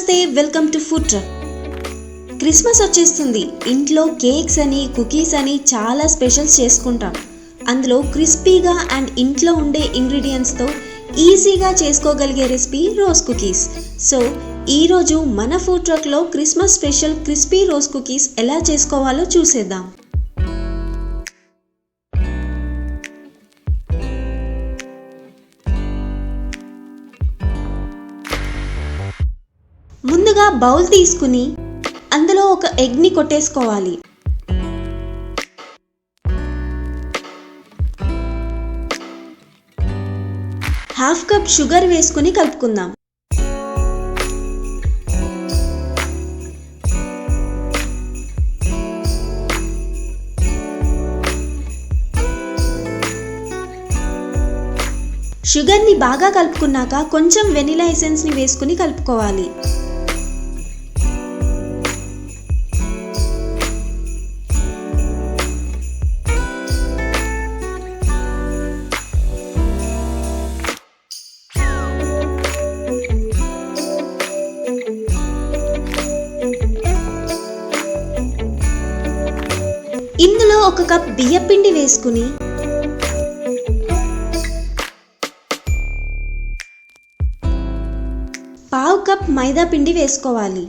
నమస్తే, welcome to food truck. Christmas వచ్చేస్తుంది. ఇంట్లో కేక్స్ అని, కుకీస్ అని చాలా స్పెషల్స్ చేసుకుంటాం. అందులో క్రిస్పీగా అండ్ ఇంట్లో ఉండే ఇంగ్రీడియంట్స్తో ఈజీగా చేసుకోగలిగే రెసిపీ రోజ్ కుకీస్. సో ఈరోజు మన ఫుడ్ ట్రక్లో Christmas special crispy rose cookies ఎలా చేసుకోవాలో చూసేద్దాం. ముందుగా బౌల్ తీసుకుని అందులో ఒక ఎగ్ని కొట్టేసుకోవాలి. హాఫ్ కప్ షుగర్ వేసుకుని కలుపుకుందాం. షుగర్ని బాగా కలుపుకున్నాక కొంచెం వెనిలా ఎసెన్స్ని వేసుకుని కలుపుకోవాలి. ఇందులో ఒక కప్ బియ్యపిండి వేసుకుని పావు కప్ మైదా పిండి వేసుకోవాలి.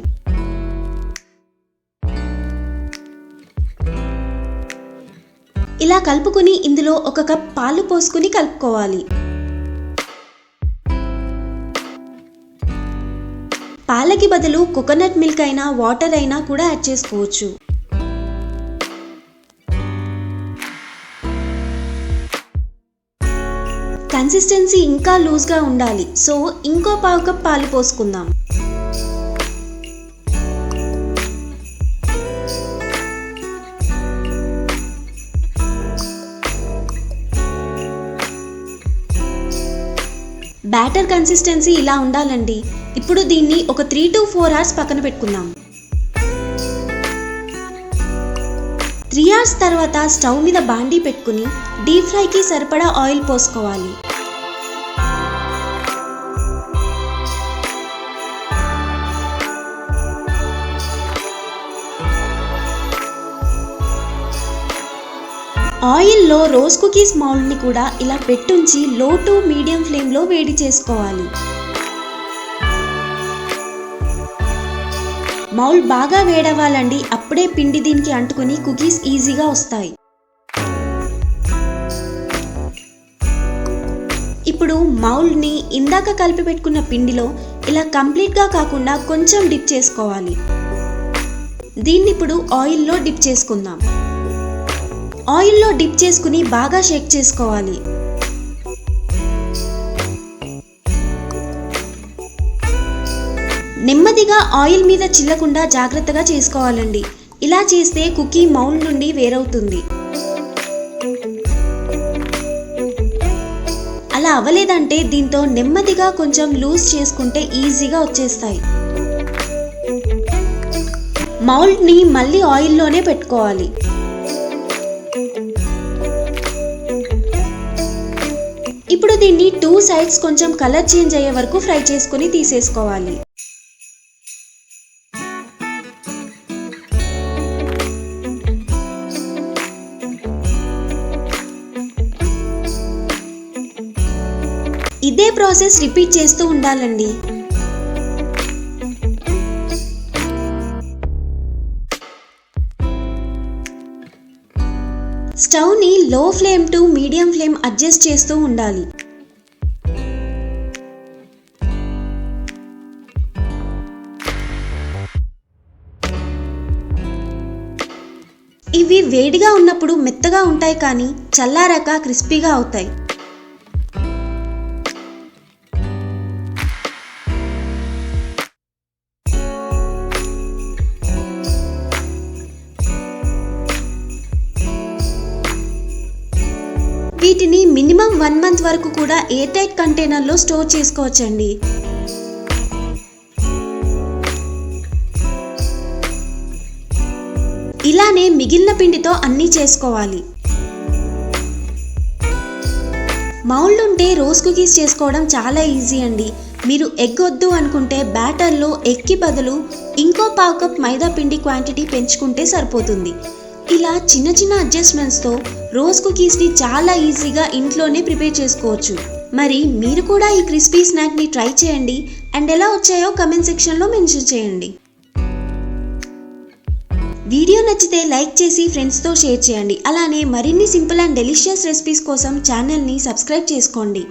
ఇలా కలుపుకుని ఇందులో ఒక కప్ పాలు పోసుకుని కలుపుకోవాలి. పాలకి బదులు కోకోనట్ మిల్క్ అయినా వాటర్ అయినా కూడా యాడ్ చేసుకోవచ్చు. కన్సిస్టెన్సీ ఇంకా లూజ్గా ఉండాలి. సో ఇంకో పావు కప్ పాలు పోసుకుందాం. బ్యాటర్ కన్సిస్టెన్సీ ఇలా ఉండాలండి. ఇప్పుడు దీన్ని ఒక 3 to 4 hours పక్కన పెట్టుకుందాం. 3 hours తర్వాత స్టవ్ మీద బాండీ పెట్టుకుని డీప్ ఫ్రైకి సరిపడా ఆయిల్ పోసుకోవాలి. ఆయిల్లో రోజ్ కుకీస్ మౌల్డ్ని కూడా ఇలా పెట్టుంచి లో టు మీడియం ఫ్లేమ్లో వేడి చేసుకోవాలి. మౌల్డ్ బాగా వేడవ్వాలండి. అప్పుడే పిండి దీనికి అంటుకుని కుకీస్ ఈజీగా వస్తాయి. ఇప్పుడు మౌల్డ్ని ఇందాక కలిపి పెట్టుకున్న పిండిలో ఇలా కంప్లీట్గా కాకుండా కొంచెం డిప్ చేసుకోవాలి. దీన్ని ఇప్పుడు ఆయిల్లో డిప్ చేసుకుందాం. ఆయిల్లో డిప్ చేసుకుని బాగా షేక్ చేసుకోవాలి. నెమ్మదిగా ఆయిల్ మీద చిల్లకుండా జాగ్రత్తగా చేసుకోవాలండి. ఇలా చేస్తే కుకీ మౌల్డ్ నుండి వేరవుతుంది. అలా అవ్వలేదంటే దీంతో నెమ్మదిగా కొంచెం లూజ్ చేసుకుంటే ఈజీగా వచ్చేస్తాయి. మౌల్డ్ని మళ్ళీ ఆయిల్లోనే పెట్టుకోవాలి. ఇప్పుడు దీన్ని 2 sides కొంచెం కలర్ చేంజ్ అయ్యే వరకు ఫ్రై చేసుకుని తీసేసుకోవాలి. ఇదే ప్రాసెస్ రిపీట్ చేస్తూ ఉండాలండి. స్టవ్ని లో flame to medium flame adjust చేస్తూ ఉండాలి. ఇవి వేడిగా ఉన్నప్పుడు మెత్తగా ఉంటాయి, కానీ చల్లారాక క్రిస్పీగా అవుతాయి. వీటిని మినిమం 1 month వరకు కూడా ఎయిర్ టైట్ కంటైనర్లో స్టోర్ చేసుకోవచ్చండి. ఇలానే మిగిలిన పిండితో అన్నీ చేసుకోవాలి. మౌల్డ్ ఉంటే రోజ్ కుకీస్ చేసుకోవడం చాలా ఈజీ అండి. మీరు ఎగ్ వద్దు అనుకుంటే బ్యాటర్లో ఎగ్కి బదులు ఇంకో పావు కప్ మైదా పిండి క్వాంటిటీ పెంచుకుంటే సరిపోతుంది. ఇలా చిన్న చిన్న అడ్జస్ట్మెంట్స్తో రోజ్ కుకీస్ని చాలా ఈజీగా ఇంట్లోనే ప్రిపేర్ చేసుకోవచ్చు. మరి మీరు కూడా ఈ క్రిస్పీ స్నాక్ని ట్రై చేయండి అండ్ ఎలా వచ్చాయో కమెంట్ సెక్షన్లో మెన్షన్ చేయండి. వీడియో నచ్చితే లైక్ చేసి ఫ్రెండ్స్తో షేర్ చేయండి. అలానే మరిన్ని సింపుల్ అండ్ డెలిషియస్ రెసిపీస్ కోసం ఛానల్ని సబ్స్క్రైబ్ చేసుకోండి.